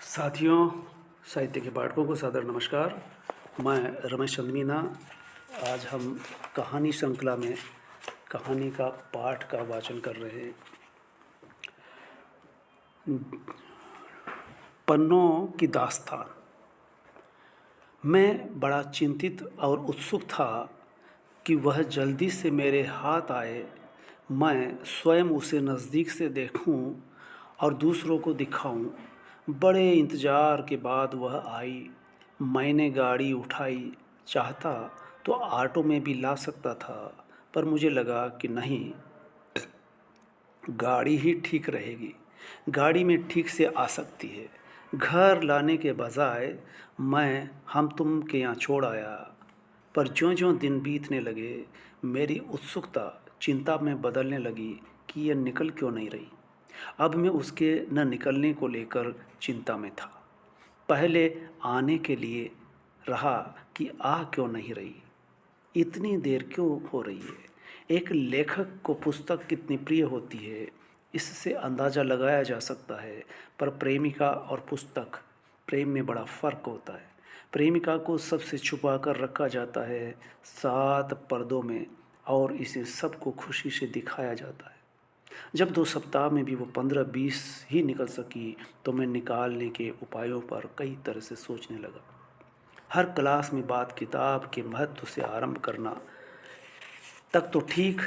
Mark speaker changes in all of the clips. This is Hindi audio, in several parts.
Speaker 1: साथियों, साहित्य के पाठकों को सादर नमस्कार। मैं रमेश चंद मीना। आज हम कहानी श्रृंखला में कहानी का पाठ का वाचन कर रहे हैं। पन्नों की दास्तान। मैं बड़ा चिंतित और उत्सुक था कि वह जल्दी से मेरे हाथ आए, मैं स्वयं उसे नज़दीक से देखूं और दूसरों को दिखाऊं। बड़े इंतज़ार के बाद वह आई। मैंने गाड़ी उठाई। चाहता तो ऑटो में भी ला सकता था, पर मुझे लगा कि नहीं, गाड़ी ही ठीक रहेगी। गाड़ी में ठीक से आ सकती है। घर लाने के बजाय मैं हम तुम के यहाँ छोड़ आया। पर ज्यों-ज्यों दिन बीतने लगे, मेरी उत्सुकता चिंता में बदलने लगी कि यह निकल क्यों नहीं रही। अब मैं उसके न निकलने को लेकर चिंता में था। पहले आने के लिए रहा कि आ क्यों नहीं रही, इतनी देर क्यों हो रही है। एक लेखक को पुस्तक कितनी प्रिय होती है, इससे अंदाज़ा लगाया जा सकता है। पर प्रेमिका और पुस्तक, प्रेम में बड़ा फ़र्क होता है। प्रेमिका को सबसे छुपा कर रखा जाता है 7 पर्दों में, और इसे सबको खुशी से दिखाया जाता है। जब 2 सप्ताह में भी वो 15-20 ही निकल सकी, तो मैं निकालने के उपायों पर कई तरह से सोचने लगा। हर क्लास में बात किताब के महत्व से आरंभ करना तक तो ठीक,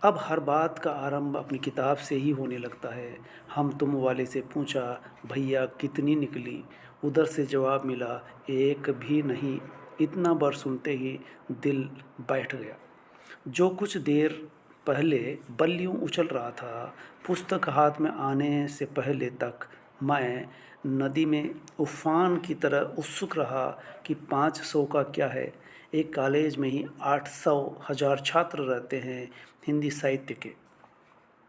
Speaker 1: अब हर बात का आरंभ अपनी किताब से ही होने लगता है। हम तुम वाले से पूछा, भैया कितनी निकली? उधर से जवाब मिला, एक भी नहीं। इतना बार सुनते ही दिल बैठ गया। जो कुछ देर पहले बल्लियों उछल रहा था, पुस्तक हाथ में आने से पहले तक मैं नदी में उफान की तरह उत्सुक रहा कि 500 का क्या है। एक कॉलेज में ही 800,000 छात्र रहते हैं हिंदी साहित्य के।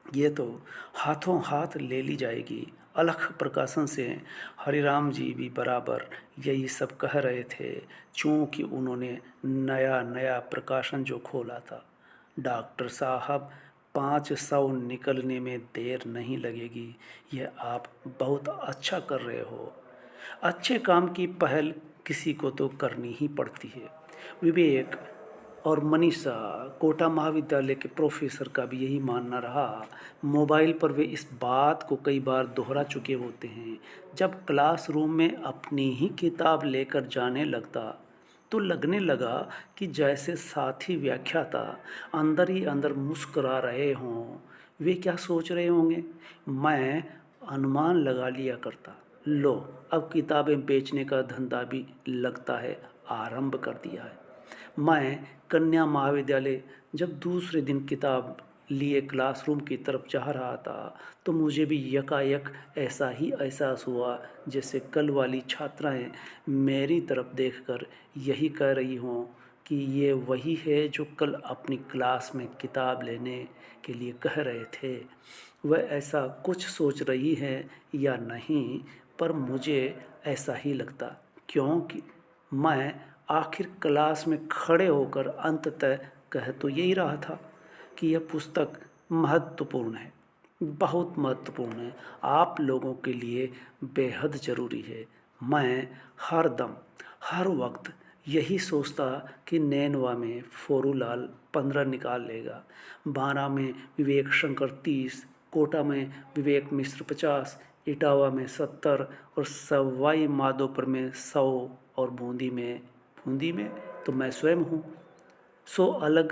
Speaker 1: ये तो हाथों हाथ ले ली जाएगी। अलख प्रकाशन से हरिराम जी भी बराबर यही सब कह रहे थे, चूँकि उन्होंने नया नया प्रकाशन जो खोला था। डॉक्टर साहब, 500 निकलने में देर नहीं लगेगी। यह आप बहुत अच्छा कर रहे हो। अच्छे काम की पहल किसी को तो करनी ही पड़ती है। विवेक और मनीषा, कोटा महाविद्यालय के प्रोफेसर, का भी यही मानना रहा। मोबाइल पर वे इस बात को कई बार दोहरा चुके होते हैं। जब क्लासरूम में अपनी ही किताब लेकर जाने लगता, तो लगने लगा कि जैसे साथी व्याख्याता अंदर ही अंदर मुस्कुरा रहे हों। वे क्या सोच रहे होंगे, मैं अनुमान लगा लिया करता। लो, अब किताबें बेचने का धंधा भी लगता है आरंभ कर दिया है। मैं कन्या महाविद्यालय जब दूसरे दिन किताब लिए क्लासरूम की तरफ जा रहा था, तो मुझे भी यकायक ऐसा ही एहसास हुआ जैसे कल वाली छात्राएं मेरी तरफ देखकर यही कह रही हों कि ये वही है जो कल अपनी क्लास में किताब लेने के लिए कह रहे थे। वह ऐसा कुछ सोच रही हैं या नहीं, पर मुझे ऐसा ही लगता, क्योंकि मैं आखिर क्लास में खड़े होकर अंततः कह तो यही रहा था कि यह पुस्तक महत्वपूर्ण है, बहुत महत्वपूर्ण है, आप लोगों के लिए बेहद ज़रूरी है। मैं हर दम, हर वक्त यही सोचता कि नैनवा में फोरूलाल 15 निकाल लेगा, 12 में विवेक शंकर 30, कोटा में विवेक मिश्र 50, इटावा में 70 और सवाई माधोपुर में 100 और बूंदी में तो मैं स्वयं हूँ। सो अलग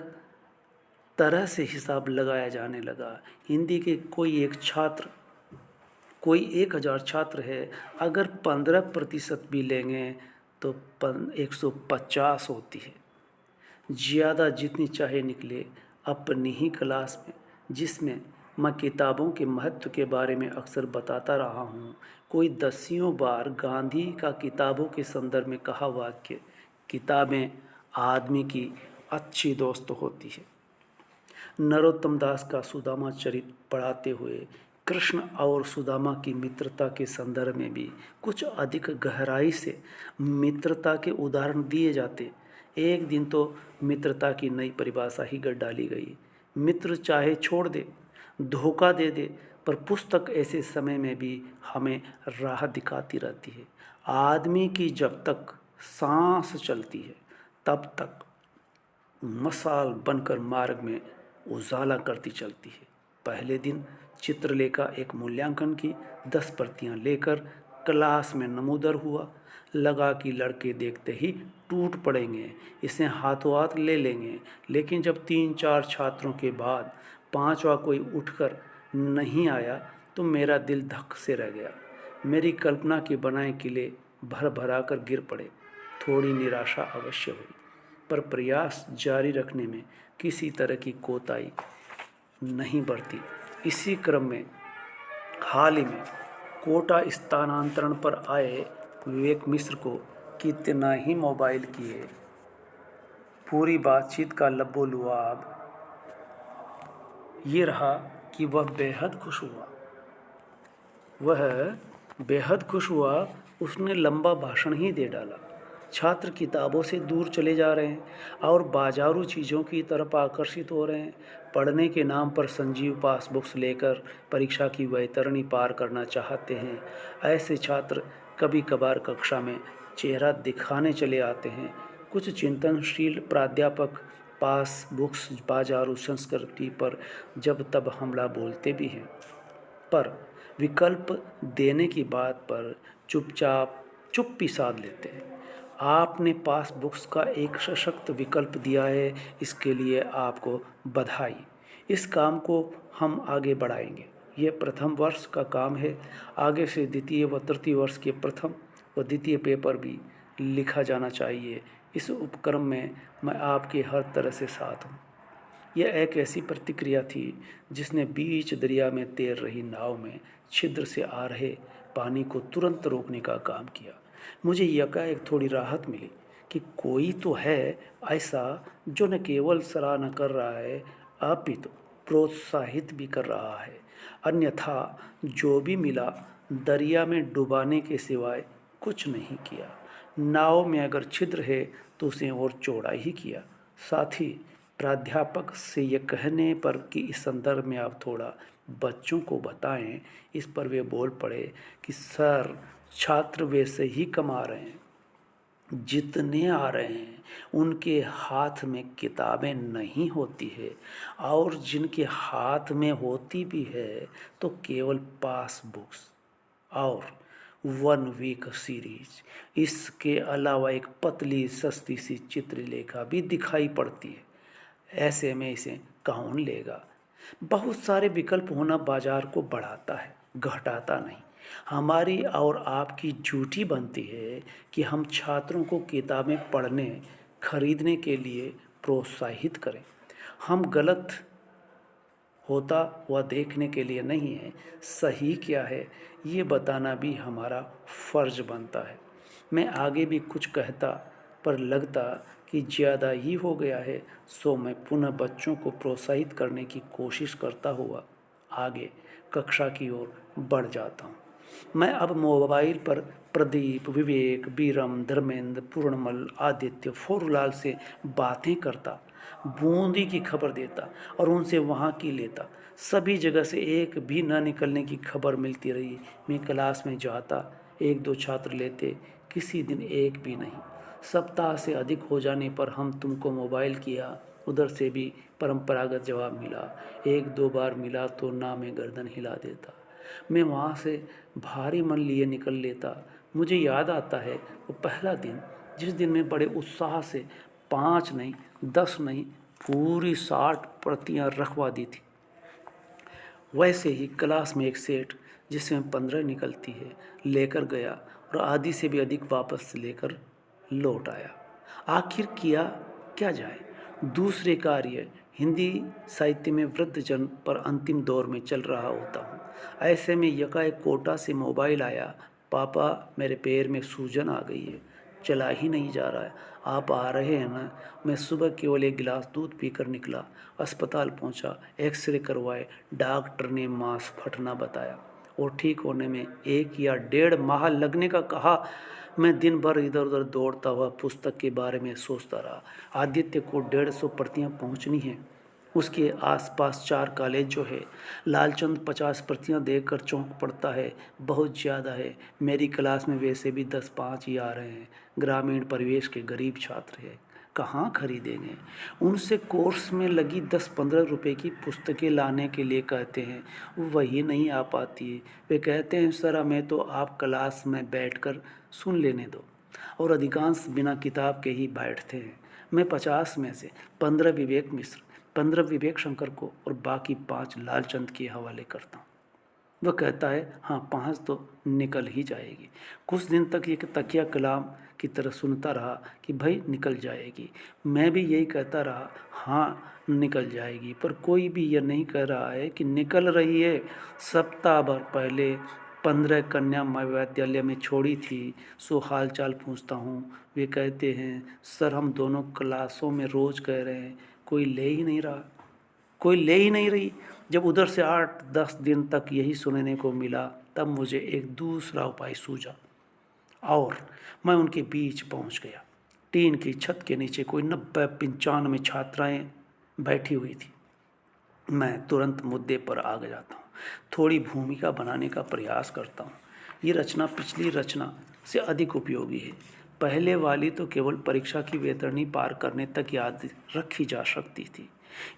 Speaker 1: तरह से हिसाब लगाया जाने लगा। हिंदी के कोई 1000 छात्र है, अगर 15% भी लेंगे तो 150 होती है। ज़्यादा जितनी चाहे निकले। अपनी ही क्लास में, जिसमें मैं किताबों के महत्व के बारे में अक्सर बताता रहा हूँ, कोई दसियों बार गांधी का किताबों के संदर्भ में कहा वाक्य, किताबें आदमी की अच्छी दोस्त होती है। नरोत्तम दास का सुदामा चरित पढ़ाते हुए कृष्ण और सुदामा की मित्रता के संदर्भ में भी कुछ अधिक गहराई से मित्रता के उदाहरण दिए जाते। एक दिन तो मित्रता की नई परिभाषा ही गढ़ डाली गई। मित्र चाहे छोड़ दे, धोखा दे दे, पर पुस्तक ऐसे समय में भी हमें राह दिखाती रहती है। आदमी की जब तक सांस चलती है तब तक मशाल बनकर मार्ग में उजाला करती चलती है। पहले दिन चित्रलेखा एक मूल्यांकन की 10 प्रतियां लेकर क्लास में नमूदर हुआ। लगा कि लड़के देखते ही टूट पड़ेंगे, इसे हाथों हाथ ले लेंगे। लेकिन जब 3-4 छात्रों के बाद पांचवा कोई उठकर नहीं आया तो मेरा दिल धक से रह गया। मेरी कल्पना के बनाए किले भर भरा कर गिर पड़े। थोड़ी निराशा अवश्य हुई, पर प्रयास जारी रखने में किसी तरह की कोताही नहीं बरती। इसी क्रम में हाल ही में कोटा स्थानांतरण पर आए विवेक मिश्र को कितना ही मोबाइल किए, पूरी बातचीत का लबोलुआब ये रहा कि वह बेहद खुश हुआ। उसने लंबा भाषण ही दे डाला। छात्र किताबों से दूर चले जा रहे हैं और बाजारू चीज़ों की तरफ आकर्षित हो रहे हैं। पढ़ने के नाम पर संजीव पासबुक्स लेकर परीक्षा की वैतरणी पार करना चाहते हैं। ऐसे छात्र कभी कभार कक्षा में चेहरा दिखाने चले आते हैं। कुछ चिंतनशील प्राध्यापक पासबुक्स बाजारू संस्कृति पर जब तब हमला बोलते भी हैं, पर विकल्प देने की बात पर चुप्पी साध लेते हैं। आपने पासबुक्स का एक सशक्त विकल्प दिया है, इसके लिए आपको बधाई। इस काम को हम आगे बढ़ाएंगे। ये प्रथम वर्ष का काम है। आगे से द्वितीय व तृतीय वर्ष के प्रथम व द्वितीय पेपर भी लिखा जाना चाहिए। इस उपक्रम में मैं आपके हर तरह से साथ हूँ। यह एक ऐसी प्रतिक्रिया थी जिसने बीच दरिया में तैर रही नाव में छिद्र से आ रहे पानी को तुरंत रोकने का काम किया। मुझे यकाएक थोड़ी राहत मिली कि कोई तो है ऐसा जो न केवल सराहना कर रहा है, अपितु प्रोत्साहित भी कर रहा है। अन्यथा जो भी मिला दरिया में डुबाने के सिवाय कुछ नहीं किया। नाव में अगर छिद्र है तो उसे और चौड़ा ही किया। साथ ही प्राध्यापक से यह कहने पर कि इस संदर्भ में आप थोड़ा बच्चों को बताएं, इस पर वे बोल पड़े कि सर, छात्र वैसे ही कमा रहे हैं, जितने आ रहे हैं। उनके हाथ में किताबें नहीं होती है, और जिनके हाथ में होती भी है तो केवल पासबुक्स और 1 वीक सीरीज। इसके अलावा एक पतली सस्ती सी चित्रलेखा भी दिखाई पड़ती है। ऐसे में इसे कौन लेगा? बहुत सारे विकल्प होना बाजार को बढ़ाता है, घटाता नहीं। हमारी और आपकी ड्यूटी बनती है कि हम छात्रों को किताबें पढ़ने खरीदने के लिए प्रोत्साहित करें। हम गलत होता हुआ देखने के लिए नहीं है, सही क्या है ये बताना भी हमारा फर्ज बनता है। मैं आगे भी कुछ कहता, पर लगता कि ज़्यादा ही हो गया है, सो मैं पुनः बच्चों को प्रोत्साहित करने की कोशिश करता हुआ आगे कक्षा की ओर बढ़ जाता हूँ। मैं अब मोबाइल पर प्रदीप, विवेक, बीरम, धर्मेंद्र, पूर्णमल, आदित्य, फोरूलाल से बातें करता, बूंदी की खबर देता और उनसे वहाँ की लेता। सभी जगह से एक भी न निकलने की खबर मिलती रही। मैं क्लास में जाता, 1-2 छात्र लेते, किसी दिन एक भी नहीं। सप्ताह से अधिक हो जाने पर हम तुमको मोबाइल किया, उधर से भी परंपरागत जवाब मिला। 1-2 बार मिला तो ना मैं गर्दन हिला देता। मैं वहाँ से भारी मन लिए निकल लेता। मुझे याद आता है वो पहला दिन, जिस दिन मैं बड़े उत्साह से 5 नहीं, 10 नहीं, पूरी 60 प्रतियां रखवा दी थी। वैसे ही क्लास में एक सेठ, जिसमें 15 निकलती है, लेकर गया और आधी से भी अधिक वापस लेकर लौट आया। आखिर किया क्या जाए? दूसरे कार्य हिंदी साहित्य में वृद्धजन पर अंतिम दौर में चल रहा होता हूँ। ऐसे में यकाएक कोटा से मोबाइल आया, पापा मेरे पैर में सूजन आ गई है, चला ही नहीं जा रहा है, आप आ रहे हैं ना? मैं सुबह केवल 1 गिलास दूध पीकर निकला। अस्पताल पहुंचा, एक्सरे करवाए, डॉक्टर ने मांस फटना बताया और ठीक होने में 1 या 1.5 माह लगने का कहा। मैं दिन भर इधर उधर दौड़ता हुआ पुस्तक के बारे में सोचता रहा। आदित्य को 150 प्रतियां पहुंचनी हैं, उसके आसपास 4 कॉलेज जो है। लालचंद 50 प्रतियां देखकर चौंक पड़ता है। बहुत ज़्यादा है। मेरी क्लास में वैसे भी 10-5 ही आ रहे हैं। ग्रामीण परिवेश के गरीब छात्र हैं, कहाँ खरीदेंगे। उनसे कोर्स में लगी 10-15 रुपए की पुस्तकें लाने के लिए कहते हैं, वही नहीं आ पाती। वे कहते हैं सर हमें तो आप क्लास में बैठकर सुन लेने दो, और अधिकांश बिना किताब के ही बैठते हैं। मैं 50 में से 15 विवेक मिश्र, 15 विवेक शंकर को और बाकी 5 लालचंद के हवाले करता हूँ। वह कहता है हाँ 5 तो निकल ही जाएगी। कुछ दिन तक ये तकिया कलाम की तरह सुनता रहा कि भाई निकल जाएगी। मैं भी यही कहता रहा हाँ निकल जाएगी, पर कोई भी यह नहीं कह रहा है कि निकल रही है। सप्ताह भर पहले 15 कन्या मैं विद्यालय में छोड़ी थी, सो हाल चाल पूछता हूँ। वे कहते हैं सर हम दोनों क्लासों में रोज़ कह रहे हैं, कोई ले ही नहीं रहा, कोई ले ही नहीं रही। जब उधर से 8-10 दिन तक यही सुनने को मिला, तब मुझे एक दूसरा उपाय सूझा और मैं उनके बीच पहुंच गया। टीन की छत के नीचे कोई 90-95 छात्राएं बैठी हुई थी। मैं तुरंत मुद्दे पर आ जाता हूँ, थोड़ी भूमिका बनाने का प्रयास करता हूँ। ये रचना पिछली रचना से अधिक उपयोगी है। पहले वाली तो केवल परीक्षा की वैतरणी पार करने तक याद रखी जा सकती थी।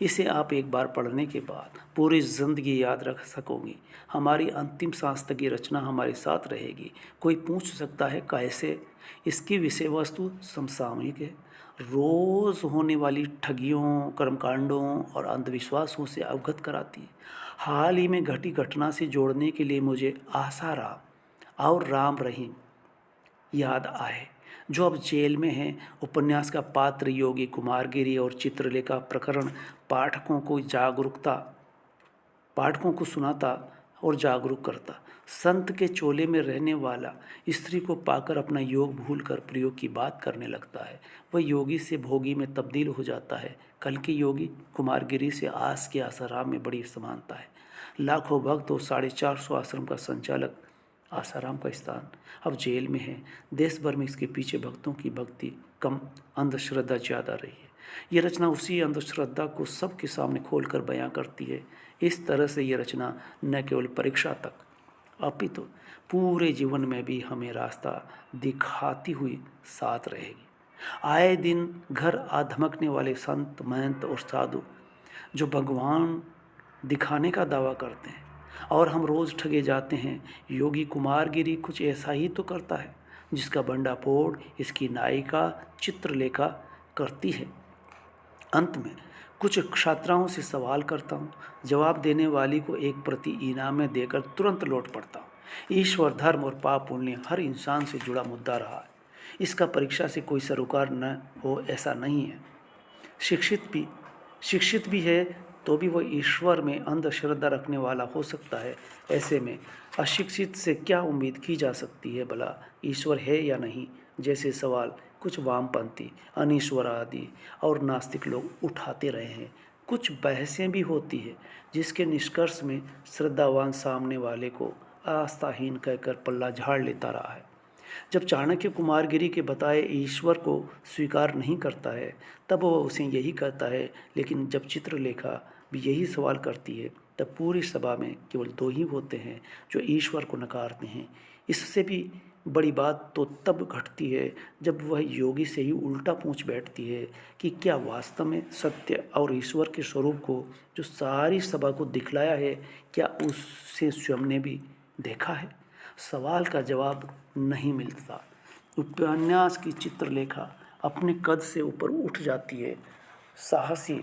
Speaker 1: इसे आप एक बार पढ़ने के बाद पूरी ज़िंदगी याद रख सकोगी। हमारी अंतिम सांस तक ये रचना हमारे साथ रहेगी। कोई पूछ सकता है कैसे? इसकी विषय वस्तु समसामयिक है, रोज़ होने वाली ठगियों, कर्मकांडों और अंधविश्वासों से अवगत कराती है। हाल ही में घटी घटना से जोड़ने के लिए मुझे आसाराम और राम रहीम याद आए, जो अब जेल में हैं। उपन्यास का पात्र योगी कुमारगिरी और चित्रलेखा प्रकरण पाठकों को सुनाता और जागरूक करता। संत के चोले में रहने वाला स्त्री को पाकर अपना योग भूलकर प्रयोग की बात करने लगता है। वह योगी से भोगी में तब्दील हो जाता है। कल के योगी कुमारगिरी से आज के आसाराम में बड़ी समानता है। लाखों भक्त और 450 आश्रम का संचालक आसाराम का स्थान अब जेल में है। देश भर में इसके पीछे भक्तों की भक्ति कम, अंधश्रद्धा ज़्यादा रही है। ये रचना उसी अंधश्रद्धा को सबके सामने खोलकर बयां करती है। इस तरह से ये रचना न केवल परीक्षा तक अपितु पूरे जीवन में भी हमें रास्ता दिखाती हुई साथ रहेगी। आए दिन घर आ धमकने वाले संत, महंत और साधु जो भगवान दिखाने का दावा करते हैं और हम रोज़ ठगे जाते हैं, योगी कुमारगिरी कुछ ऐसा ही तो करता है जिसका भंडाफोड़ इसकी नायिका चित्रलेखा करती है। अंत में कुछ छात्राओं से सवाल करता हूँ, जवाब देने वाली को एक प्रति इनाम में देकर तुरंत लौट पड़ता हूँ। ईश्वर, धर्म और पाप पुण्य हर इंसान से जुड़ा मुद्दा रहा है। इसका परीक्षा से कोई सरोकार न हो ऐसा नहीं है। शिक्षित भी है तो भी वह ईश्वर में अंधश्रद्धा रखने वाला हो सकता है। ऐसे में अशिक्षित से क्या उम्मीद की जा सकती है भला? ईश्वर है या नहीं जैसे सवाल कुछ वामपंथी, अनीश्वरवादी और नास्तिक लोग उठाते रहे हैं। कुछ बहसें भी होती है जिसके निष्कर्ष में श्रद्धावान सामने वाले को आस्थाहीन कहकर पल्ला झाड़ लेता रहा है। जब चाणक्य कुमारगिरी के बताए ईश्वर को स्वीकार नहीं करता है, तब वह उसे यही कहता है। लेकिन जब चित्रलेखा भी यही सवाल करती है, तब पूरी सभा में केवल 2 ही होते हैं जो ईश्वर को नकारते हैं। इससे भी बड़ी बात तो तब घटती है जब वह योगी से ही उल्टा पूछ बैठती है कि क्या वास्तव में सत्य और ईश्वर के स्वरूप को जो सारी सभा को दिखलाया है, क्या उससे स्वयं ने भी देखा है? सवाल का जवाब नहीं मिलता। उपन्यास की चित्रलेखा अपने कद से ऊपर उठ जाती है। साहसी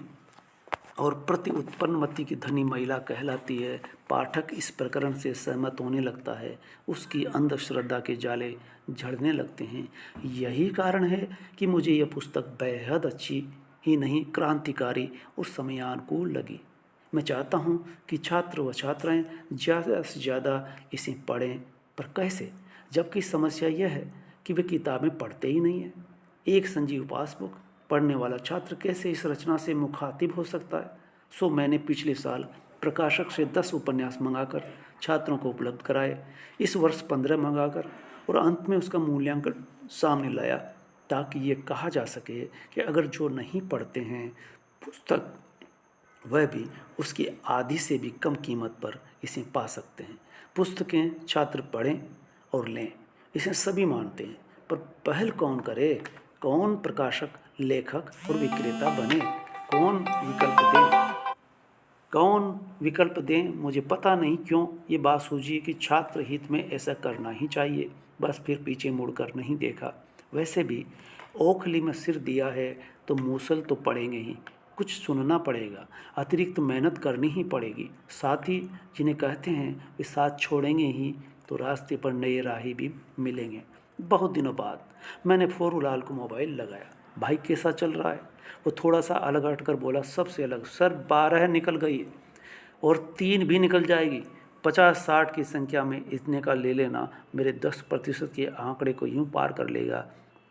Speaker 1: और प्रति उत्पन्नमति की धनी महिला कहलाती है। पाठक इस प्रकरण से सहमत होने लगता है। उसकी अंधश्रद्धा के जाले झड़ने लगते हैं। यही कारण है कि मुझे यह पुस्तक बेहद अच्छी ही नहीं, क्रांतिकारी और समयानुकूल लगी। मैं चाहता हूँ कि छात्र व छात्राएं ज़्यादा से ज़्यादा इसे पढ़ें, पर कैसे? जबकि समस्या यह है कि वे किताबें पढ़ते ही नहीं हैं। एक संजीव पासबुक पढ़ने वाला छात्र कैसे इस रचना से मुखातिब हो सकता है? सो मैंने पिछले साल प्रकाशक से 10 उपन्यास मंगाकर छात्रों को उपलब्ध कराए, इस वर्ष 15 मंगाकर, और अंत में उसका मूल्यांकन सामने लाया ताकि ये कहा जा सके कि अगर जो नहीं पढ़ते हैं पुस्तक वह भी उसकी आधी से भी कम कीमत पर इसे पा सकते हैं। पुस्तकें छात्र पढ़ें और लें, इसे सभी मानते हैं, पर पहल कौन करे? कौन प्रकाशक, लेखक और विक्रेता बने? कौन विकल्प दें? कौन विकल्प दें? मुझे पता नहीं क्यों ये बात सूझी कि छात्र हित में ऐसा करना ही चाहिए। बस फिर पीछे मुड़कर नहीं देखा। वैसे भी ओखली में सिर दिया है तो मूसल तो पड़ेंगे ही, कुछ सुनना पड़ेगा, अतिरिक्त मेहनत करनी ही पड़ेगी। साथी जिन्हें कहते हैं वे साथ छोड़ेंगे ही तो रास्ते पर नए राही भी मिलेंगे। बहुत दिनों बाद मैंने फोरूलाल को मोबाइल लगाया। भाई कैसा चल रहा है? वो थोड़ा सा अलग हटकर बोला, सबसे अलग सर, 12 निकल गई है और 3 भी निकल जाएगी। 50-60 की संख्या में इतने का ले लेना मेरे 10% के आंकड़े को यूं पार कर लेगा,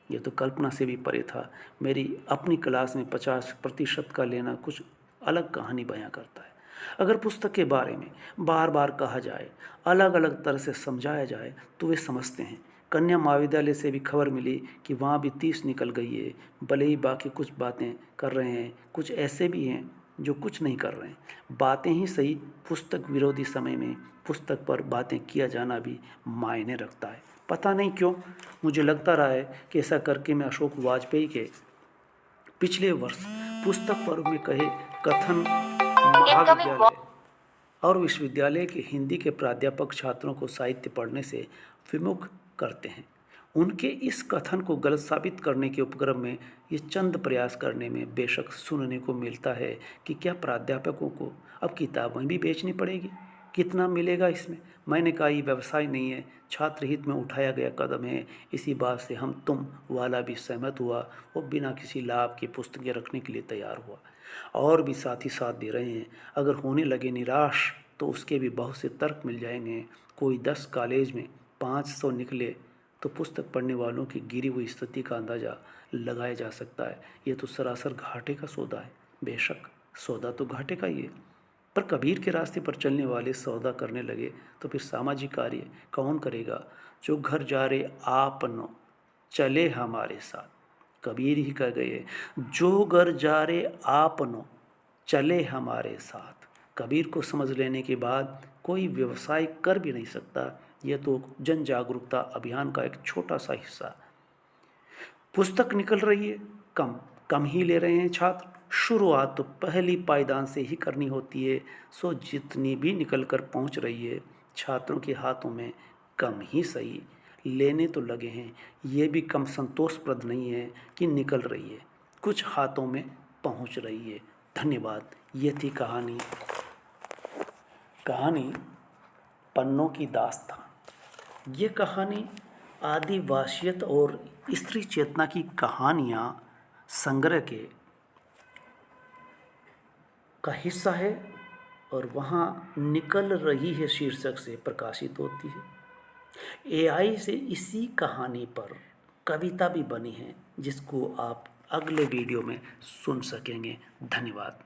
Speaker 1: ये तो कल्पना से भी परे था। मेरी अपनी क्लास में 50% का लेना कुछ अलग कहानी बयां करता है। अगर पुस्तक के बारे में बार बार कहा जाए, अलग अलग तरह से समझाया जाए तो वे समझते हैं। कन्या महाविद्यालय से भी खबर मिली कि वहाँ भी 30 निकल गई है। भले ही बाकी कुछ बातें कर रहे हैं, कुछ ऐसे भी हैं जो कुछ नहीं कर रहे हैं। बातें ही सही, पुस्तक विरोधी समय में पुस्तक पर बातें किया जाना भी मायने रखता है। पता नहीं क्यों मुझे लगता रहा है कि ऐसा करके मैं अशोक वाजपेयी के पिछले वर्ष पुस्तक पर्व में कहे कथन महाविद्यालय और विश्वविद्यालय के हिंदी के प्राध्यापक छात्रों को साहित्य पढ़ने से विमुख करते हैं। उनके इस कथन को गलत साबित करने के उपक्रम में ये चंद प्रयास करने में बेशक सुनने को मिलता है कि क्या प्राध्यापकों को अब किताबें भी बेचनी पड़ेगी? कितना मिलेगा इसमें? मैंने कहा ये व्यवसाय नहीं है, छात्र हित में उठाया गया कदम है। इसी बात से हम तुम वाला भी सहमत हुआ और बिना किसी लाभ की पुस्तकें रखने के लिए तैयार हुआ। और भी साथी साथ दे रहे हैं। अगर होने लगे निराश तो उसके भी बहुत से तर्क मिल जाएंगे। कोई 10 कॉलेज में 500 निकले तो पुस्तक पढ़ने वालों की गिरी हुई स्थिति का अंदाज़ा लगाया जा सकता है। ये तो सरासर घाटे का सौदा है। बेशक सौदा तो घाटे का ही है, पर कबीर के रास्ते पर चलने वाले सौदा करने लगे तो फिर सामाजिक कार्य कौन करेगा? जो घर जा रे आपनो चले हमारे साथ, कबीर ही कह गए, जो घर जा रे आपनो चले हमारे साथ। कबीर को समझ लेने के बाद कोई व्यवसाय कर भी नहीं सकता। यह तो जन जागरूकता अभियान का एक छोटा सा हिस्सा। पुस्तक निकल रही है, कम कम ही ले रहे हैं छात्र। शुरुआत तो पहली पायदान से ही करनी होती है। सो जितनी भी निकल कर पहुँच रही है छात्रों के हाथों में, कम ही सही लेने तो लगे हैं। ये भी कम संतोषप्रद नहीं है कि निकल रही है, कुछ हाथों में पहुँच रही है। धन्यवाद। ये थी कहानी पन्नों की दास्तान। ये कहानी आदिवासियत और स्त्री चेतना की कहानियाँ संग्रह का हिस्सा है और वहाँ निकल रही है शीर्षक से प्रकाशित होती है। एआई से इसी कहानी पर कविता भी बनी है जिसको आप अगले वीडियो में सुन सकेंगे। धन्यवाद।